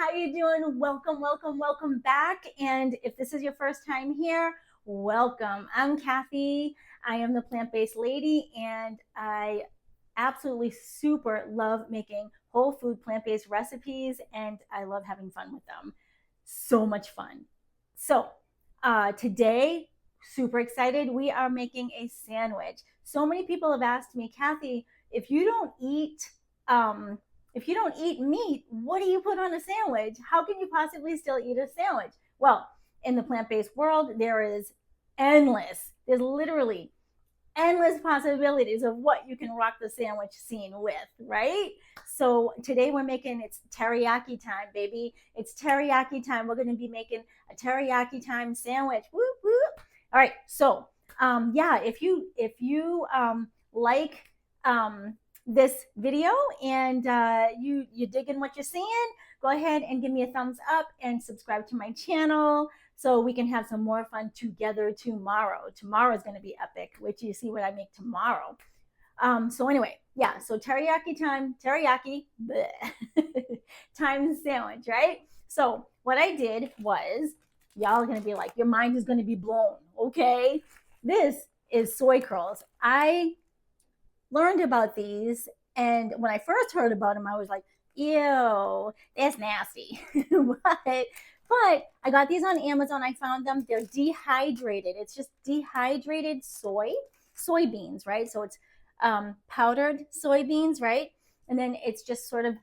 How you doing? Welcome, welcome, welcome back. And if this is your first time here, welcome. I'm Kathy. I am the plant-based lady, and I absolutely super love making whole food plant-based recipes, and I love having fun with them. So much fun. So today, super excited. We are making a sandwich. So many people have asked me, Kathy, if you don't eat um, if you don't eat meat, what do you put on a sandwich? How can you possibly still eat a sandwich? Well, in the plant-based world, there's literally endless possibilities of what you can rock the sandwich scene with, right? So today we're making it's teriyaki time, baby. It's teriyaki time. We're going to be making a teriyaki time sandwich. Whoop whoop. All right. So yeah, if you like this video and you digging what you're seeing, go ahead and give me a thumbs up and subscribe to my channel so we can have some more fun together tomorrow. Tomorrow is going to be epic. Wait till you see what I make tomorrow. So anyway, yeah, so teriyaki time sandwich, right? So what I did was, y'all are going to be like, your mind is going to be blown, okay? This is soy curls. I learned about these, and when I first heard about them, I was like, ew, that's nasty. but I got these on Amazon. I found them. They're dehydrated. It's just dehydrated soybeans, right? So it's powdered soybeans, right? And then it's just sort of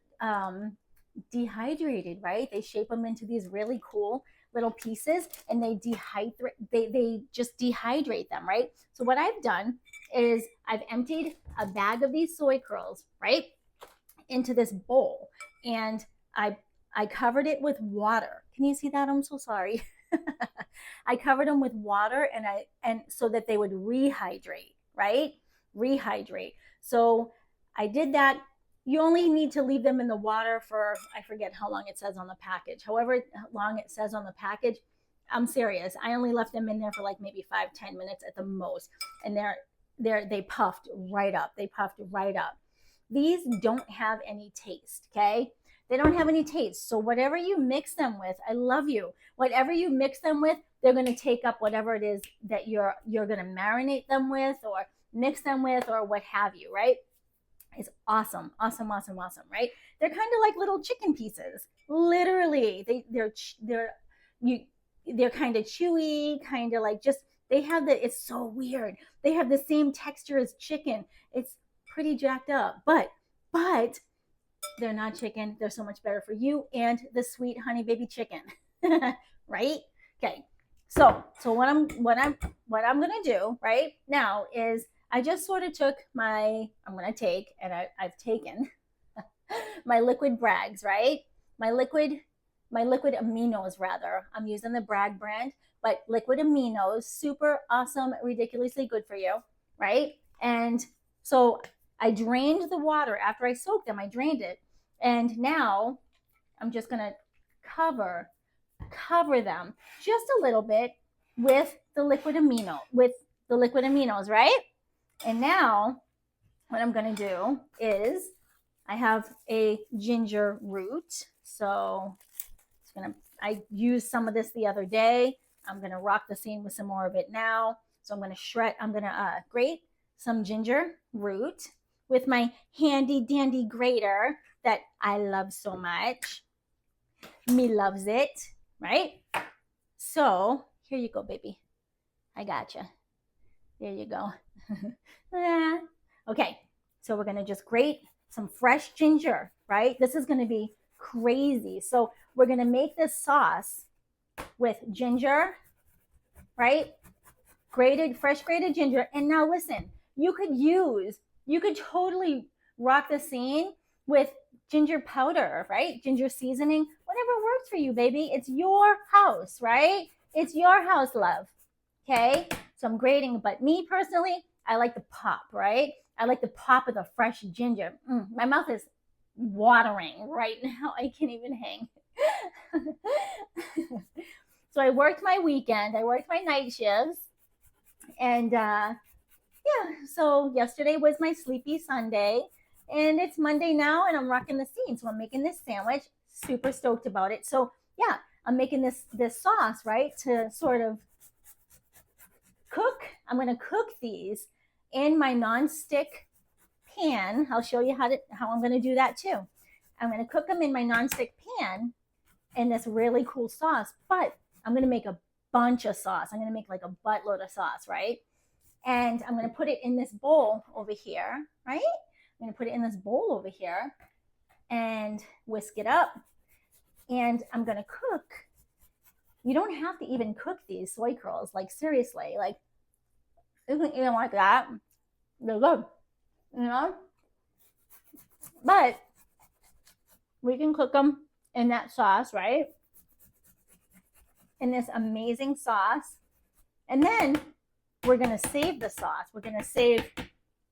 dehydrated, right? They shape them into these really cool little pieces, and they just dehydrate them, right? So what I've done is I've emptied a bag of these soy curls, right, into this bowl, and I covered it with water. Can you see that? I'm so sorry. I covered them with water, and so that they would rehydrate, right? Rehydrate. So I did that. You only need to leave them in the water for, I forget how long it says on the package. However long it says on the package, I'm serious. I only left them in there for like maybe 5-10 minutes at the most, and they puffed right up. They puffed right up. These don't have any taste, okay? They don't have any taste. So whatever you mix them with, I love you. Whatever you mix them with, they're going to take up whatever it is that you're going to marinate them with or mix them with or what have you, right? It's awesome, awesome, awesome, awesome, right? They're kind of like little chicken pieces. Literally, they're kind of chewy, kind of like just they have it's so weird. They have the same texture as chicken. It's pretty jacked up, but they're not chicken. They're so much better for you and the sweet honey baby chicken, right? Okay. So what I'm gonna do right now is I just sort of took I've taken my liquid brags, right? My liquid aminos rather. I'm using the Bragg brand, but liquid aminos, super awesome, ridiculously good for you, right? And so I drained the water after I soaked them. I drained it, and now I'm just gonna cover them just a little bit with the liquid aminos, right? And now what I'm going to do is I have a ginger root. So I used some of this the other day. I'm going to rock the scene with some more of it now. So I'm going to grate some ginger root with my handy dandy grater that I love so much. Me loves it, right? So here you go, baby. I gotcha. There you go. Okay, so we're gonna just grate some fresh ginger, right? This is gonna be crazy. So we're gonna make this sauce with ginger, right? Fresh grated ginger. And now listen, you could totally rock the scene with ginger powder, right? Ginger seasoning, whatever works for you, baby. It's your house, right? It's your house, love. Okay, so I'm grating, but me personally, I like the pop, right? I like the pop of the fresh ginger. My mouth is watering right now. I can't even hang. So I worked my weekend. I worked my night shifts. And yeah, so yesterday was my sleepy Sunday. And it's Monday now, and I'm rocking the scene. So I'm making this sandwich, super stoked about it. So yeah, I'm making this sauce, right, to sort of cook. I'm going to cook these in my non-stick pan. I'll show you how I'm going to do that too. I'm going to cook them in my non-stick pan in this really cool sauce, but I'm going to make a bunch of sauce. I'm going to make like a buttload of sauce, right? And I'm going to put it in this bowl over here, right? I'm going to put it in this bowl over here and whisk it up. And I'm going to cook. You don't have to even cook these soy curls. Like seriously, like you can eat them like that. They're good, you know? But we can cook them in that sauce, right? In this amazing sauce. And then we're going to save the sauce. We're going to save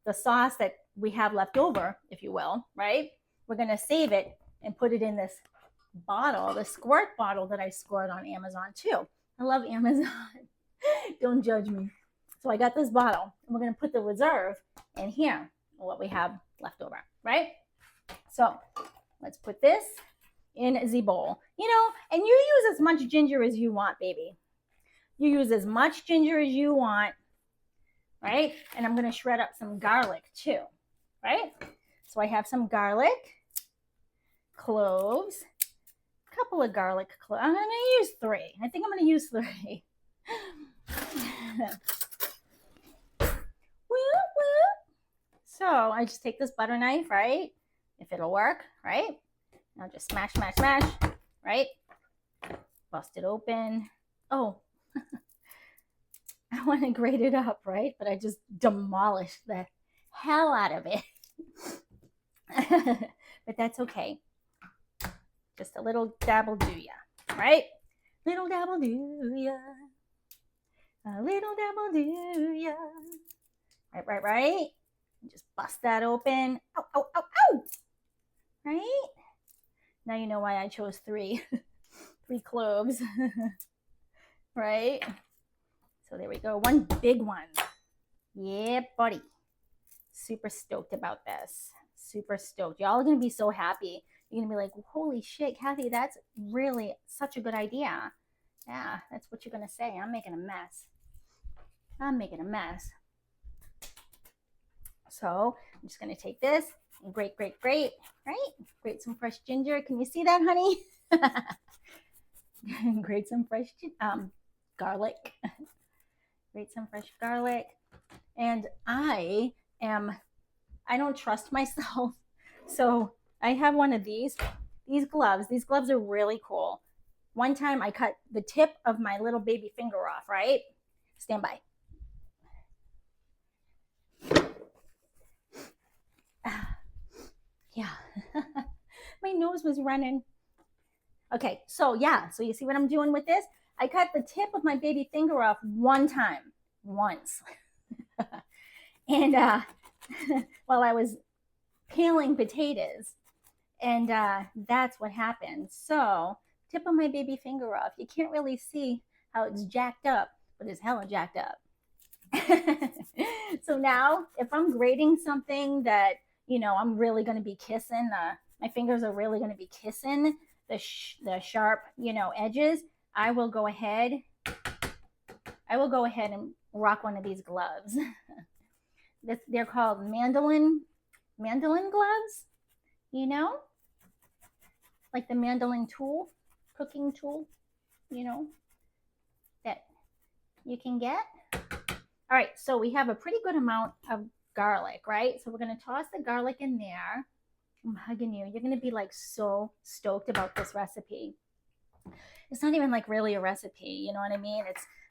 the sauce that we have left over, if you will, right? We're going to save it and put it in this bottle, the squirt bottle that I scored on Amazon too. I love Amazon. Don't judge me. So I got this bottle, and we're going to put the reserve in here, what we have left over, right? So let's put this in the bowl, you know, and you use as much ginger as you want, baby. You use as much ginger as you want, right? And I'm going to shred up some garlic too, right? So I have some garlic, cloves, a couple of garlic cloves. I'm going to use 3. I think I'm going to use 3. So I just take this butter knife, right? If it'll work, right? I'll just smash, smash, smash, right? Bust it open. Oh, I want to grate it up, right? But I just demolished the hell out of it. But that's okay. Just a little dabble do ya, right? Little dabble do ya. A little dabble do ya. Right? Just bust that open. Ow, ow, ow, ow! Right? Now you know why I chose 3. 3 cloves. Right? So there we go. One big one. Yeah, buddy. Super stoked about this. Super stoked. Y'all are going to be so happy. You're going to be like, holy shit, Kathy, that's really such a good idea. Yeah, that's what you're going to say. I'm making a mess. I'm making a mess. So I'm just going to take this and grate, right? Grate some fresh ginger. Can you see that, honey? Grate some fresh garlic. Grate some fresh garlic. And I don't trust myself. So I have one of these gloves. These gloves are really cool. One time I cut the tip of my little baby finger off, right? Stand by. Yeah. My nose was running. Okay, so yeah, so you see what I'm doing with this? I cut the tip of my baby finger off once. And while I was peeling potatoes. And that's what happened. So tip of my baby finger off. You can't really see how it's jacked up, but it's hella jacked up. So now if I'm grating something that, you know, I'm really going to be kissing, my fingers are really going to be kissing the sharp, you know, edges, I will go ahead and rock one of these gloves. They're called mandolin gloves, you know, like the mandolin tool, cooking tool, you know, that you can get. All right, so we have a pretty good amount of garlic, right? So we're going to toss the garlic in there. I'm hugging you. You're going to be like so stoked about this recipe. It's not even like really a recipe, you know what I mean?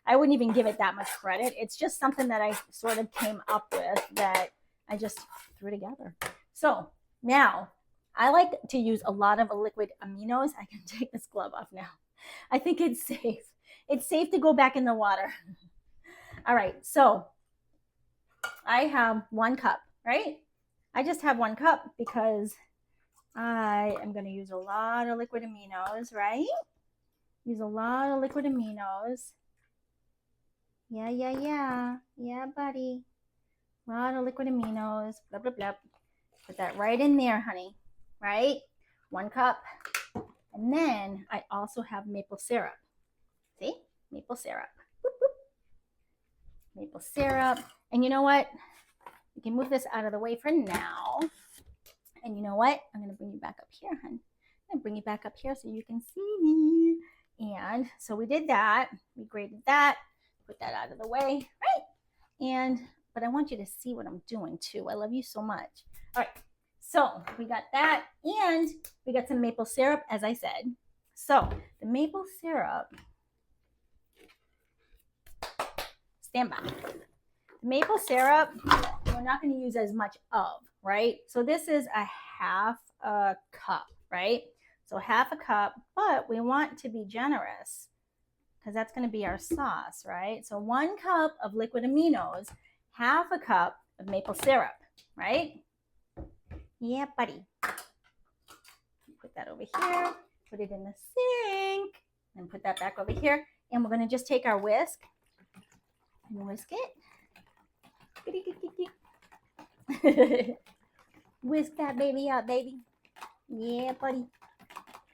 I wouldn't even give it that much credit. It's just something that I sort of came up with that I just threw together. So now I like to use a lot of liquid aminos. I can take this glove off now. I think it's safe. It's safe to go back in the water. All right, so I have 1 cup, right? I just have 1 cup because I am going to use a lot of liquid aminos, right? Use a lot of liquid aminos. Yeah, buddy. A lot of liquid aminos. Blah, blah, blah. Put that right in there, honey, right? 1 cup. And then I also have maple syrup. See? Maple syrup. Boop, boop. Maple syrup. And you know what? You can move this out of the way for now. And you know what? I'm going to bring you back up here, hon. I'm going to bring you back up here so you can see me. And so we did that. We grated that. Put that out of the way, right? But I want you to see what I'm doing too. I love you so much. All right. So we got that, and we got some maple syrup, as I said. So the maple syrup, stand by. The maple syrup, we're not going to use as much of, right? So this is a half a cup, right? So half a cup, but we want to be generous because that's going to be our sauce, right? So 1 cup of liquid aminos, half a cup of maple syrup, right? Yeah, buddy. Put that over here, put it in the sink, and put that back over here. And we're going to just take our whisk and whisk it. Whisk that baby up, baby. Yeah, buddy.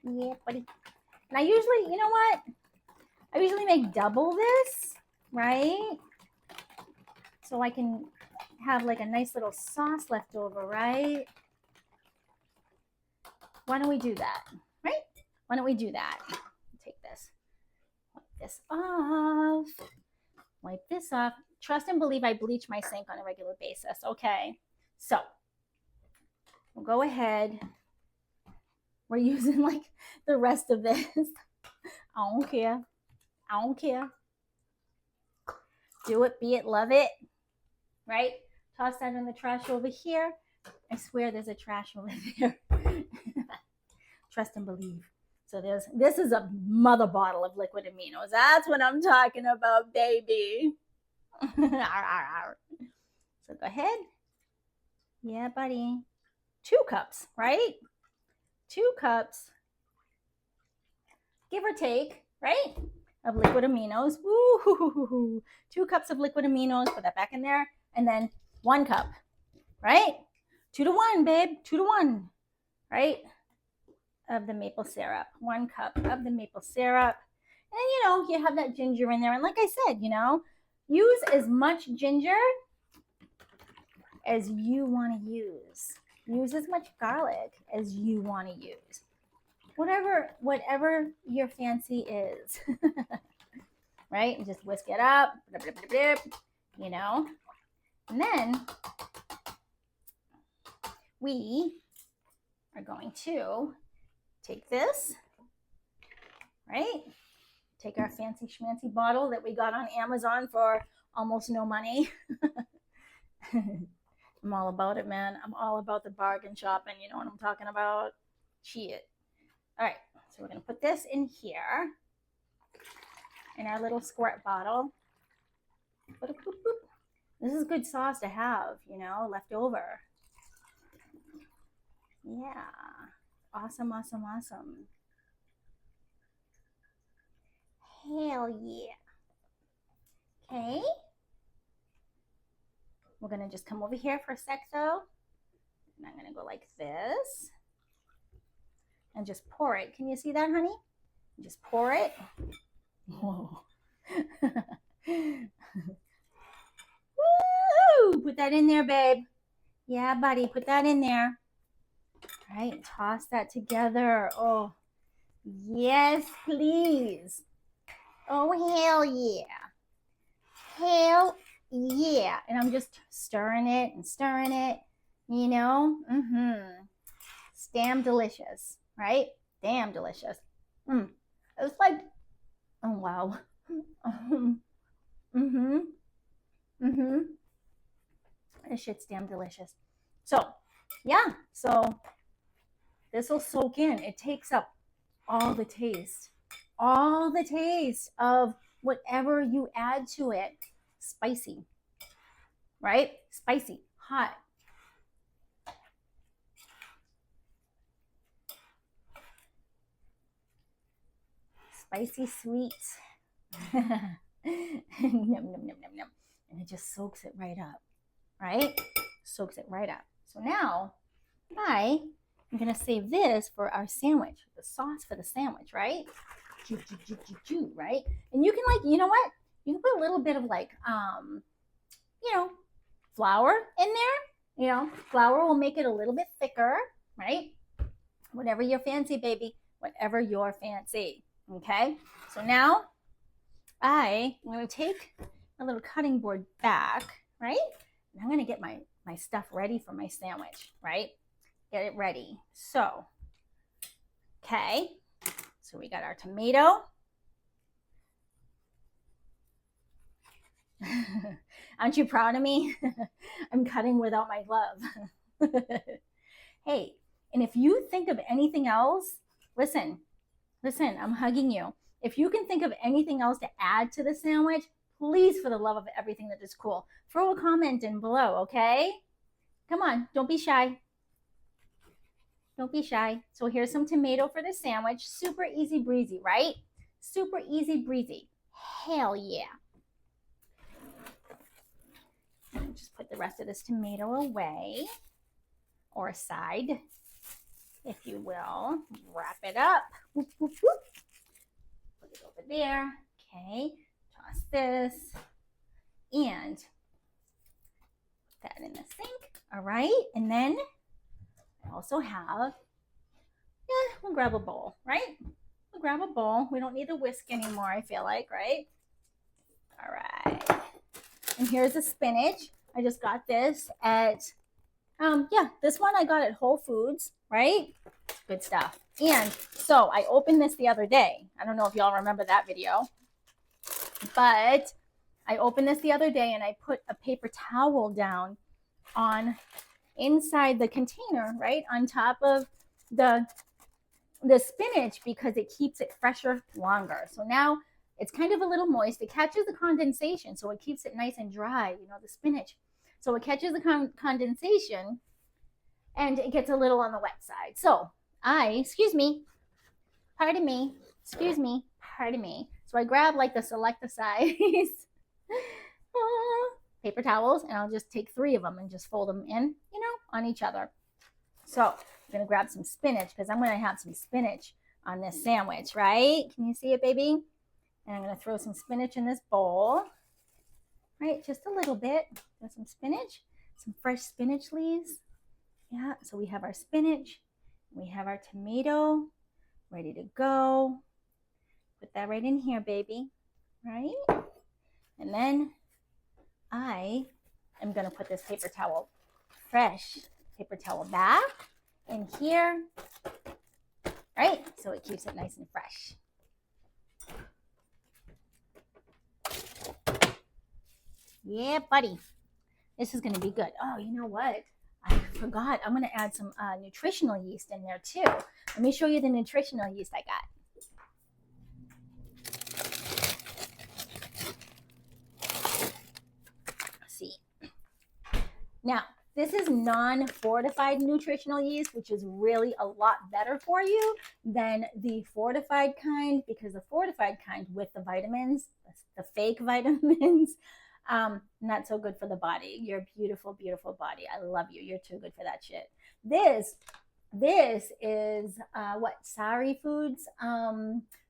Yeah, buddy. And I usually, you know what? I usually make double this, right? So I can have like a nice little sauce left over, right? Why don't we do that, right? Why don't we do that? Take this, wipe this off, wipe this off. Trust and believe I bleach my sink on a regular basis, okay? So we'll go ahead. We're using like the rest of this. I don't care. I don't care. Do it, be it, love it, right? Toss that in the trash over here. I swear there's a trash over there. Trust and believe. So this is a mother bottle of liquid aminos. That's what I'm talking about, baby. So go ahead. Yeah, buddy. 2 cups, right? 2 cups, give or take, right? Of liquid aminos. Woo! 2 cups of liquid aminos. Put that back in there. And then 1 cup, right? 2 to 1, babe. 2 to 1, right? Of the maple syrup. 1 cup of the maple syrup. And you know, you have that ginger in there. And like I said, you know, use as much ginger as you want to use. Use as much garlic as you want to use. Whatever your fancy is. Right? And just whisk it up. You know. And then we are going to take this, right? Take our fancy schmancy bottle that we got on Amazon for almost no money. I'm all about it, man. I'm all about the bargain shopping. You know what I'm talking about? Shit. All right. So we're going to put this in here in our little squirt bottle. This is good sauce to have, you know, left over. Yeah. Awesome, awesome, awesome. Hell yeah. Okay. We're going to just come over here for a sec, though. And I'm going to go like this. And just pour it. Can you see that, honey? Just pour it. Whoa. Woo! Put that in there, babe. Yeah, buddy. Put that in there. All right. Toss that together. Oh, yes, please. Oh, hell yeah. Hell yeah. And I'm just stirring it and stirring it, you know. It's damn delicious, right? Damn delicious. It's like, oh, wow. This shit's damn delicious. So, yeah. So, this will soak in. It takes up all the taste of whatever you add to it. Spicy, right? Spicy, hot. Spicy sweet. Yum, yum, yum, yum, yum. And it just soaks it right up, right? Soaks it right up. So now I'm gonna save this for our sandwich, the sauce for the sandwich, right? Right? And you can like, you know what? You can put a little bit of like, you know, flour in there. You know, flour will make it a little bit thicker, right? Whatever your fancy, baby, whatever your fancy. Okay. So now I'm going to take a little cutting board back, right? And I'm going to get my stuff ready for my sandwich, right? Get it ready. So, okay. So we got our tomato. Aren't you proud of me? I'm cutting without my glove. Hey, and if you think of anything else, listen, I'm hugging you. If you can think of anything else to add to the sandwich, please, for the love of everything that is cool, throw a comment in below, okay? Come on, don't be shy. Don't be shy. So here's some tomato for the sandwich. Super easy breezy, right? Super easy breezy. Hell yeah. Just put the rest of this tomato away, or aside, if you will. Wrap it up. Whoop, whoop, whoop. Put it over there. Okay. Toss this and put that in the sink. All right. And then I also have, we'll grab a bowl, right? We'll grab a bowl. We don't need the whisk anymore, I feel like, right? All right. And here's the spinach. I just got this at, this one I got at Whole Foods, right? Good stuff. And so I opened this the other day. I don't know if y'all remember that video, but I opened this the other day and I put a paper towel down on inside the container, right? On top of the spinach because it keeps it fresher longer. So now it's kind of a little moist. It catches the condensation, so it keeps it nice and dry, you know, the spinach. So it catches the condensation and it gets a little on the wet side. So pardon me. So I grab like the select size paper towels and I'll just take 3 of them and just fold them in, you know, on each other. So I'm going to grab some spinach because I'm going to have some spinach on this sandwich, right? Can you see it, baby? And I'm going to throw some spinach in this bowl, right? Just a little bit. There's some spinach, some fresh spinach leaves. Yeah, so we have our spinach. We have our tomato ready to go. Put that right in here, baby, right? And then I am going to put this fresh paper towel back in here, right? So it keeps it nice and fresh. Yeah, buddy. This is going to be good. Oh, you know what? I forgot. I'm going to add some nutritional yeast in there too. Let me show you the nutritional yeast I got. Let's see. Now, this is non-fortified nutritional yeast, which is really a lot better for you than the fortified kind, because the fortified kind with the vitamins, the fake vitamins, not so good for the body. You're a beautiful, beautiful body. I love you. You're too good for that shit. This is Sari Foods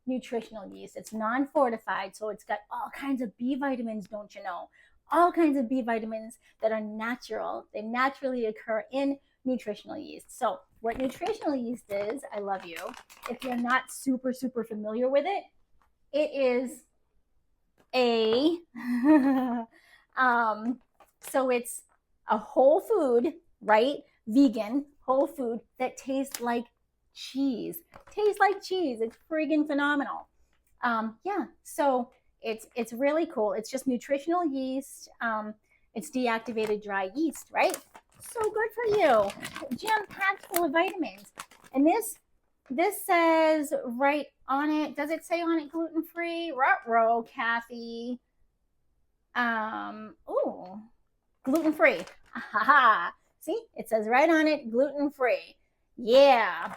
nutritional yeast. It's non-fortified, so it's got all kinds of B vitamins, don't you know? All kinds of B vitamins that are natural. They naturally occur in nutritional yeast. So what nutritional yeast is, I love you. If you're not super, super familiar with it, it is a so it's a whole food, right? Vegan whole food that tastes like cheese. It's friggin' phenomenal. So it's really cool. It's just nutritional yeast. It's deactivated dry yeast, right? So good for you. Jam-packed full of vitamins. And this says right on it, does it say on it gluten-free? Ruh-roh, Kathy. Gluten-free. See, it says right on it, gluten-free. Yeah.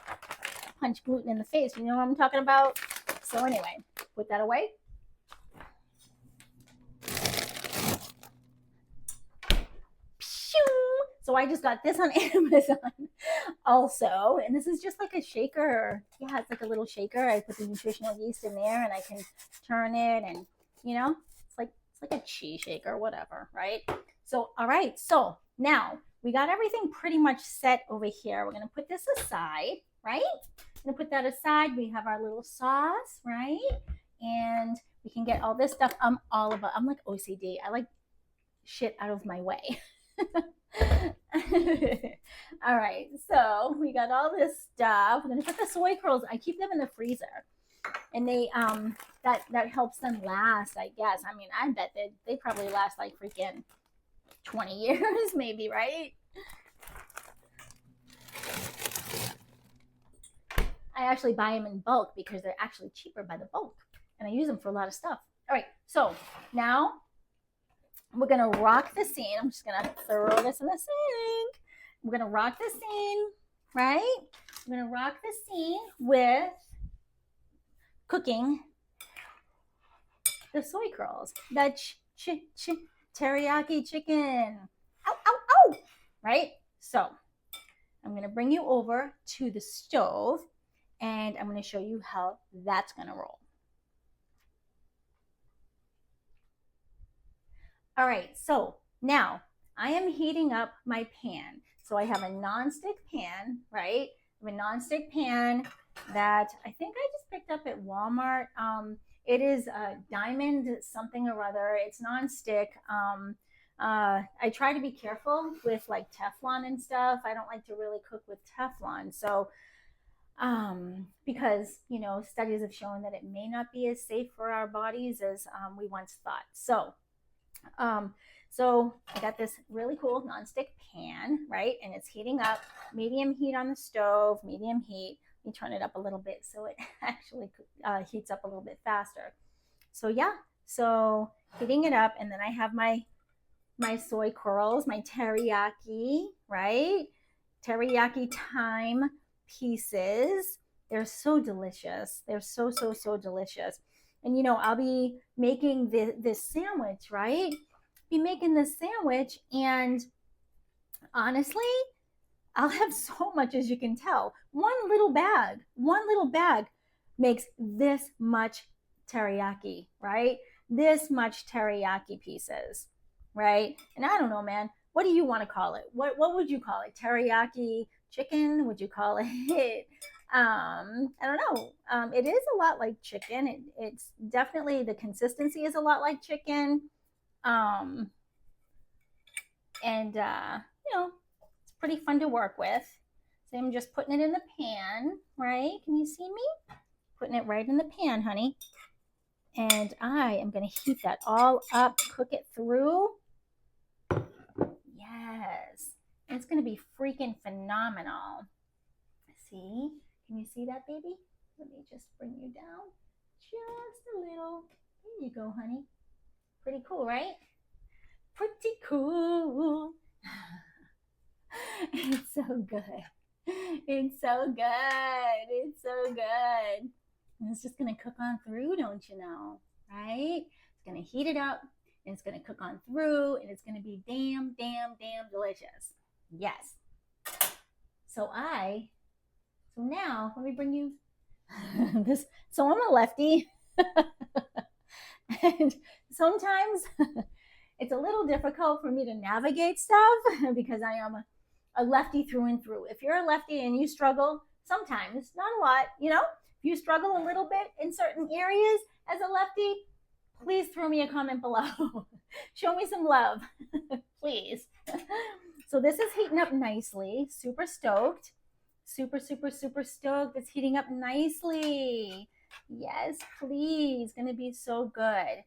Punch gluten in the face. You know what I'm talking about? So anyway, put that away. So I just got this on Amazon also. And this is just like a shaker. Yeah, it's like a little shaker. I put the nutritional yeast in there and I can turn it and, you know, it's like a cheese shaker, whatever, right? So, all right. So now we got everything pretty much set over here. We're going to put this aside, right? I'm going to put that aside. We have our little sauce, right? And we can get all this stuff. I'm like OCD. I like shit out of my way. All right, so we got all this stuff. We're gonna put the soy curls. I keep them in the freezer, and they that helps them last, I guess. I mean, I bet they probably last like freaking 20 years, maybe, right? I actually buy them in bulk because they're actually cheaper by the bulk, and I use them for a lot of stuff. All right, so now we're gonna rock the scene. I'm just gonna throw this in the sink. We're gonna rock the scene, right? We're gonna rock the scene with cooking the soy curls, the teriyaki chicken. Ow, ow, ow! Right? So I'm gonna bring you over to the stove and I'm gonna show you how that's gonna roll. All right, so now I am heating up my pan. So I have a nonstick pan, right? I have a nonstick pan that I think I just picked up at Walmart. It is a diamond something or other. It's nonstick. I try to be careful with like Teflon and stuff. I don't like to really cook with Teflon. So because, you know, studies have shown that it may not be as safe for our bodies as we once thought. So I got this really cool nonstick pan, right? And it's heating up, medium heat on the stove, medium heat. Let me turn it up a little bit so it actually heats up a little bit faster. So yeah, so heating it up, and then I have my soy curls, my teriyaki, right? Teriyaki Time pieces. They're so delicious. They're so delicious. And you know, I'll be making this sandwich, right? Be making this sandwich, and honestly, I'll have so much, as you can tell. One little bag makes this much teriyaki, right? This much teriyaki pieces, right? And I don't know, man. What do you want to call it? What would you call it? Teriyaki chicken? Would you call it? I don't know. It is a lot like chicken. It's definitely, the consistency is a lot like chicken. And you know, it's pretty fun to work with. So I'm just putting it in the pan, right? Can you see me? Putting it right in the pan, honey. And I am going to heat that all up, cook it through. Yes. And it's going to be freaking phenomenal. See? Can you see that, baby? Let me just bring you down just a little. There you go, honey. Pretty cool, right? Pretty cool. It's so good. It's so good. It's so good. And it's just going to cook on through, don't you know? Right? It's going to heat it up, and it's going to cook on through, and it's going to be damn delicious. Yes. So now let me bring you this. So I'm a lefty. And sometimes it's a little difficult for me to navigate stuff because I am a lefty through and through. If you're a lefty and you struggle, sometimes, not a lot, you know, if you struggle a little bit in certain areas as a lefty, please throw me a comment below. Show me some love, please. So this is heating up nicely. Super stoked. Super stoked. It's heating up nicely. Yes, please. It's going to be so good.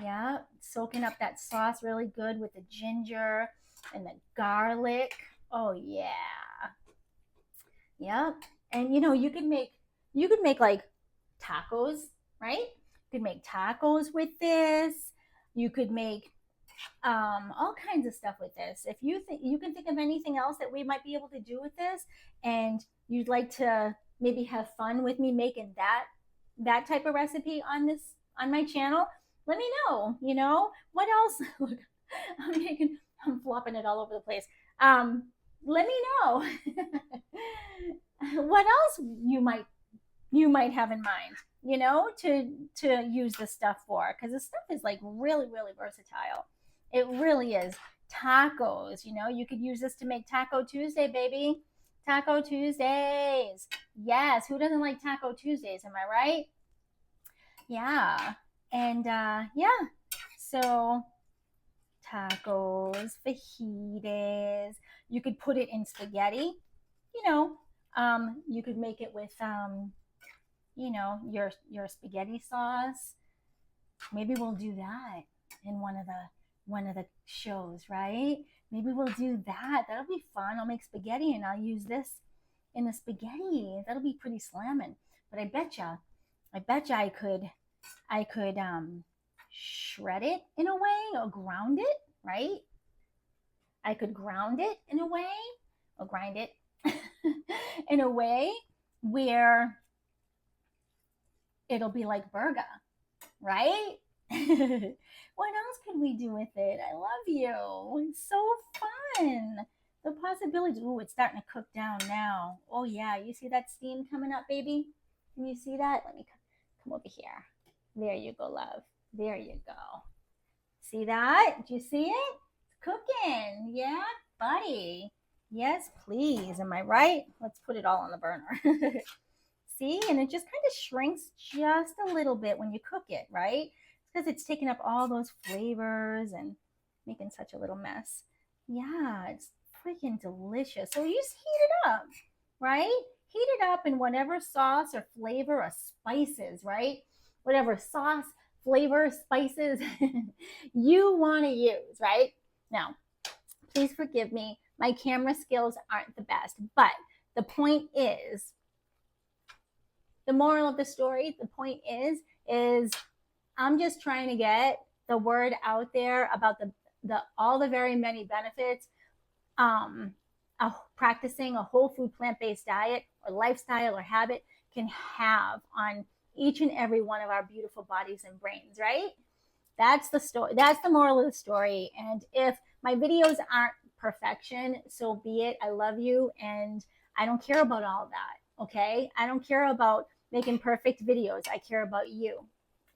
Yeah, soaking up that sauce really good with the ginger and the garlic. Oh yeah. Yep. And you know, you could make like tacos, right? You could make tacos with this. You could make all kinds of stuff with this. If you think you can think of anything else that we might be able to do with this, and you'd like to maybe have fun with me making that type of recipe on my channel, let me know. You know what else? Look, I'm making I'm flopping it all over the place. Let me know what else you might have in mind, to use this stuff for, because this stuff is like really, really versatile. It really is. Tacos, you could use this to make Taco Tuesday, baby. Taco Tuesdays. Yes, who doesn't like Taco Tuesdays? Am I right? Yeah. And yeah. So tacos, fajitas. You could put it in spaghetti. You know, you could make it with your spaghetti sauce. Maybe we'll do that in one of the shows, right? Maybe we'll do that. That'll be fun. I'll make spaghetti and I'll use this in the spaghetti. That'll be pretty slamming. But I betcha I could shred it in a way, or ground it, right? I could ground it in a way, or grind it in a way where it'll be like burger, right? What else could we do with it? I love you. It's so fun. The possibilities. Ooh, it's starting to cook down now. Oh yeah, you see that steam coming up, baby? Can you see that? Let me come over here. There you go, love. There you go. See that? Did you see it? It's cooking. Yeah, buddy. Yes, please. Am I right? Let's put it all on the burner. See? And it just kind of shrinks just a little bit when you cook it, right? It's because it's taking up all those flavors and making such a little mess. Yeah, it's freaking delicious. So you just heat it up, right? Heat it up in whatever sauce or flavor or spices, right? Whatever sauce, flavor, spices you want to use, right? Now, please forgive me. My camera skills aren't the best, but the point is, the moral of the story, the point is I'm just trying to get the word out there about the all the very many benefits practicing a whole food plant-based diet or lifestyle or habit can have on each and every one of our beautiful bodies and brains, right? That's the story. That's the moral of the story. And if my videos aren't perfection, so be it. I love you and I don't care about all that. Okay? I don't care about making perfect videos. I care about you.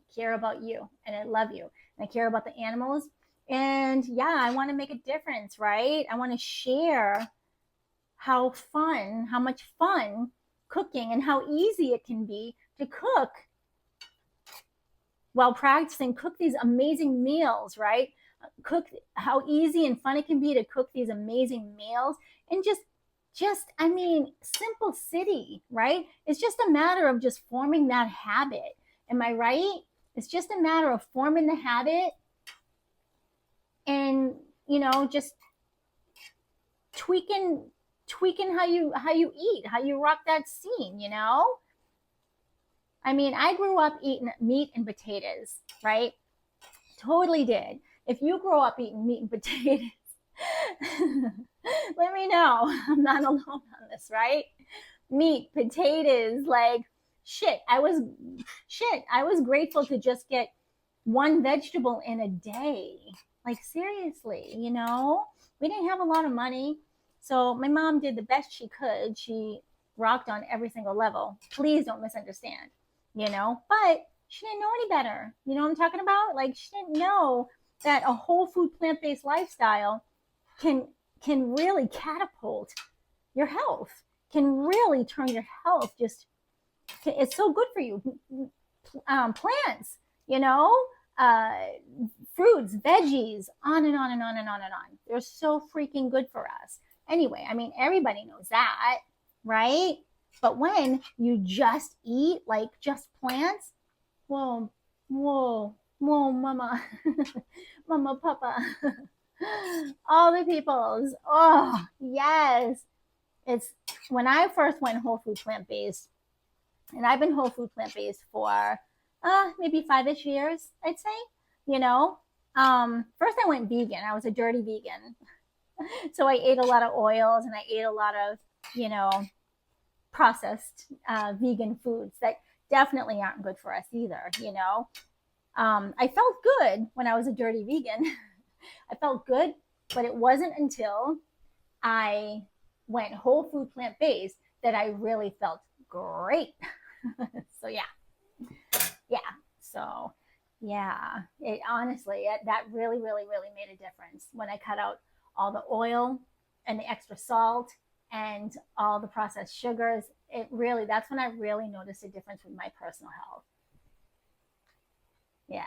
I care about you and I love you. And I care about the animals. And yeah, I want to make a difference, right? I want to share how much fun cooking and how easy it can be to cook while practicing, cook these amazing meals, right? Cook how easy and fun it can be to cook these amazing meals and just I mean, simplicity, right? It's just a matter of just forming that habit. Am I right? It's just a matter of forming the habit and, just tweaking how you eat, how you rock that scene, I mean, I grew up eating meat and potatoes, right? Totally did. If you grow up eating meat and potatoes, let me know. I'm not alone on this, right? Meat, potatoes, like shit. I was grateful to just get one vegetable in a day. Like seriously, we didn't have a lot of money. So my mom did the best she could. She rocked on every single level. Please don't misunderstand, but she didn't know any better. You know what I'm talking about? Like she didn't know that a whole food plant-based lifestyle can really catapult your health, can really turn your health it's so good for you. Plants, fruits, veggies, on and on and on and on and on. They're so freaking good for us. Anyway, I mean, everybody knows that, right? But when you just eat like just plants, whoa, mama, mama, papa, all the peoples. Oh, yes. It's when I first went whole food plant based, and I've been whole food plant based for maybe 5-ish years, I'd say. First I went vegan. I was a dirty vegan. So I ate a lot of oils and I ate a lot of, processed vegan foods that definitely aren't good for us either, I felt good when I was a dirty vegan. I felt good But it wasn't until I went whole food plant-based that I really felt great. So yeah. Yeah. So yeah, it honestly, that really, really, really made a difference when I cut out all the oil and the extra salt and all the processed sugars. It really, that's when I really noticed a difference with my personal health. Yeah.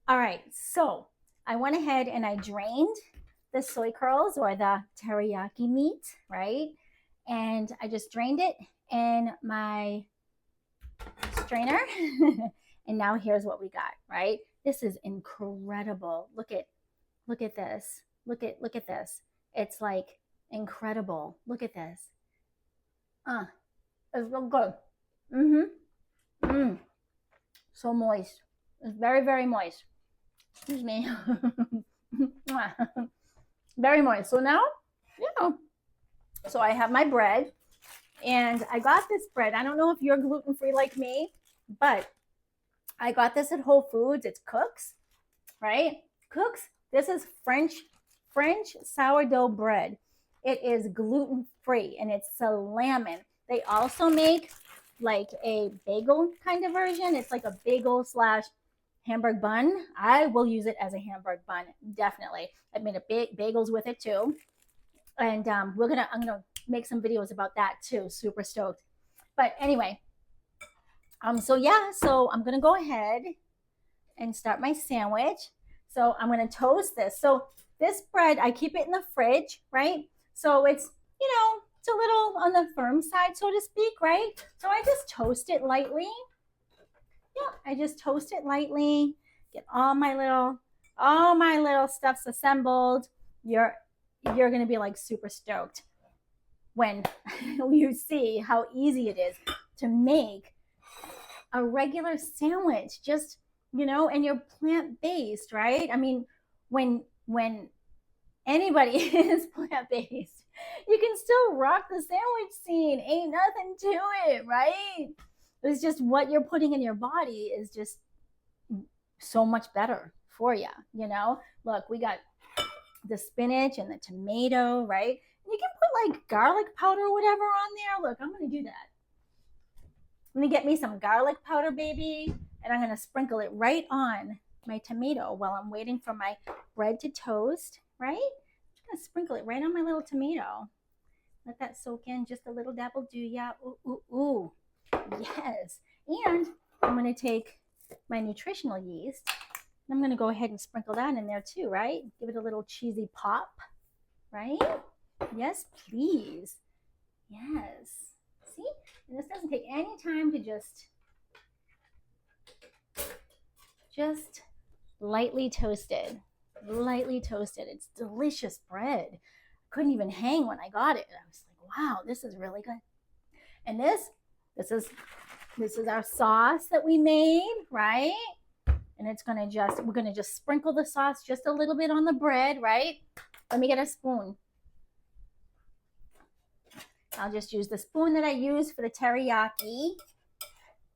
All right. So I went ahead and I drained the soy curls or the teriyaki meat, right? And I just drained it in my strainer. And now here's what we got, right? This is incredible. Look at this. Look at this. It's like incredible. Look at this. Uh, it's so good. Mm-hmm. Mm. So moist. It's very, very moist. Excuse me. Very moist. So now, you know, so I have my bread and I got this bread. I don't know if you're gluten free like me, but I got this at Whole Foods. It's Cook's, right? Cook's. This is French sourdough bread. It is gluten free and it's salamin. They also make like a bagel kind of version. It's like a bagel slash hamburg bun. I will use it as a hamburg bun, definitely. I've made a bagels with it too, and I'm gonna make some videos about that too. Super stoked. But anyway, so yeah, so I'm gonna go ahead and start my sandwich. So I'm gonna toast this. So this bread, I keep it in the fridge, right? So it's, it's a little on the firm side, so to speak, right? So I just toast it lightly. Yeah, I just toast it lightly. Get all my little stuffs assembled. You're gonna be like super stoked when you see how easy it is to make a regular sandwich. Just, and you're plant-based, right? I mean, when anybody is plant-based, you can still rock the sandwich scene. Ain't nothing to it, right? It's just what you're putting in your body is just so much better for you, Look, we got the spinach and the tomato, right? You can put like garlic powder or whatever on there. Look, I'm going to do that. Let me get me some garlic powder, baby, and I'm going to sprinkle it right on my tomato while I'm waiting for my bread to toast, right? I'm just going to sprinkle it right on my little tomato. Let that soak in. Just a little dab will do. Yeah. Ooh, ooh, ooh. Yes. And I'm going to take my nutritional yeast. I'm going to go ahead and sprinkle that in there too, right? Give it a little cheesy pop, right? Yes, please. Yes. See? And this doesn't take any time to just lightly toasted. Lightly toasted. It's delicious bread. Couldn't even hang when I got it. I was like, wow, this is really good. And this is our sauce that we made, right? And we're gonna just sprinkle the sauce just a little bit on the bread, right? Let me get a spoon. I'll just use the spoon that I use for the teriyaki.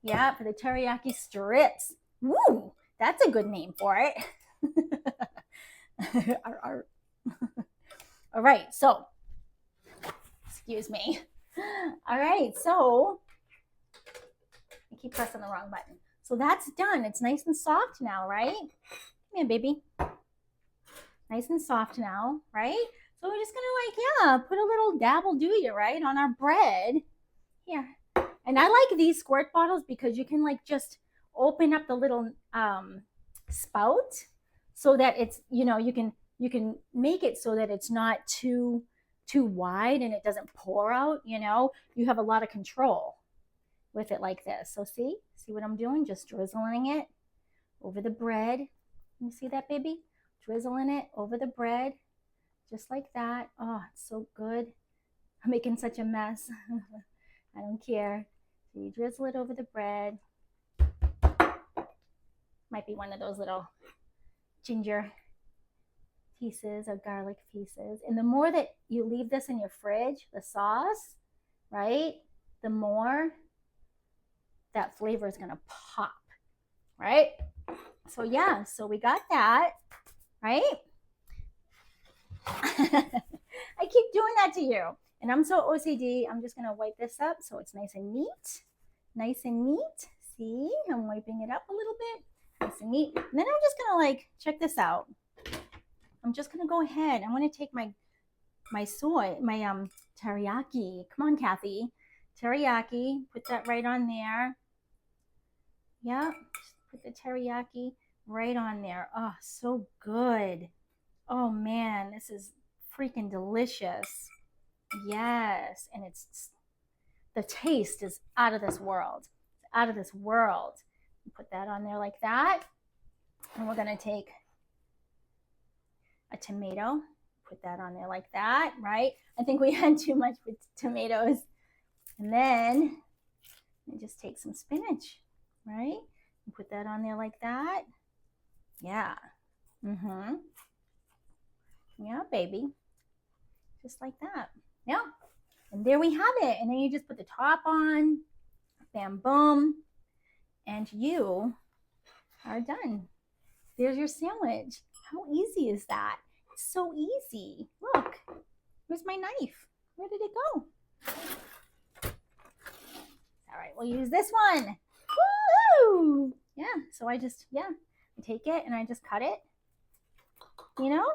Yeah, for the teriyaki strips. Woo, that's a good name for it. All right, so, excuse me. All right, so, I keep pressing the wrong button. So that's done. It's nice and soft now, right? Come here, baby. Nice and soft now, right? So we're just gonna put a little dabble do you, right, on our bread. Here. And I like these squirt bottles because you can just open up the little spout so that it's, you can make it so that it's not too wide and it doesn't pour out, You have a lot of control with it like this. So see what I'm doing? Just drizzling it over the bread. You see that, baby? Drizzling it over the bread, just like that. Oh, it's so good. I'm making such a mess. I don't care. So you drizzle it over the bread. Might be one of those little ginger pieces or garlic pieces. And the more that you leave this in your fridge, the sauce, right, the more that flavor is gonna pop, right? So yeah, so we got that, right? I keep doing that to you. And I'm so OCD. I'm just going to wipe this up so it's nice and neat. Nice and neat. See, I'm wiping it up a little bit. Nice and neat. And then I'm just going to like, check this out. I'm just going to go ahead. I'm going to take my soy, my teriyaki. Come on, Kathy. Teriyaki. Put that right on there. Yep. Put the teriyaki right on there. Oh, so good. Oh man, this is freaking delicious. Yes, and it's the taste is out of this world. It's out of this world. Put that on there like that. And we're gonna take a tomato, put that on there like that, right? I think we had too much with tomatoes. And then just take some spinach, right? And put that on there like that. Yeah. Mm-hmm. Yeah, baby. Just like that. Yeah. And there we have it. And then you just put the top on. Bam, boom. And you are done. There's your sandwich. How easy is that? It's so easy. Look, where's my knife? Where did it go? All right, we'll use this one. Woo! Yeah, so I just, I take it and I just cut it, you know?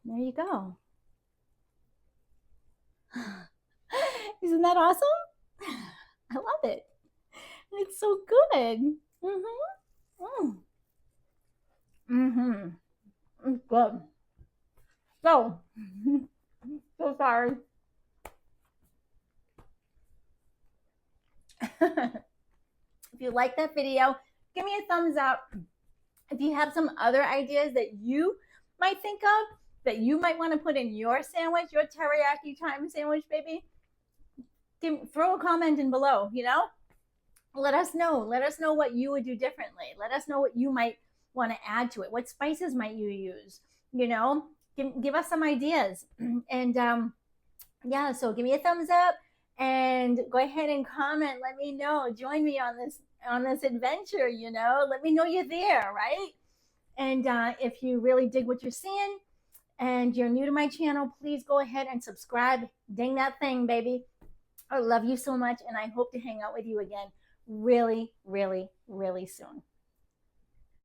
There you go. Isn't that awesome? I love it. It's so good. It's good. So, so sorry. If you like that video, give me a thumbs up. If you have some other ideas that you might think of, that you might want to put in your sandwich, your teriyaki time sandwich, baby, throw a comment in below, you know? Let us know. Let us know what you would do differently. Let us know what you might want to add to it. What spices might you use? You know, give us some ideas. And yeah, so give me a thumbs up and go ahead and comment. Let me know. Join me on this adventure, you know? Let me know you're there, right? And if you really dig what you're seeing and you're new to my channel, please go ahead and subscribe. Ding that thing, baby. I love you so much, and I hope to hang out with you again really, really, really soon.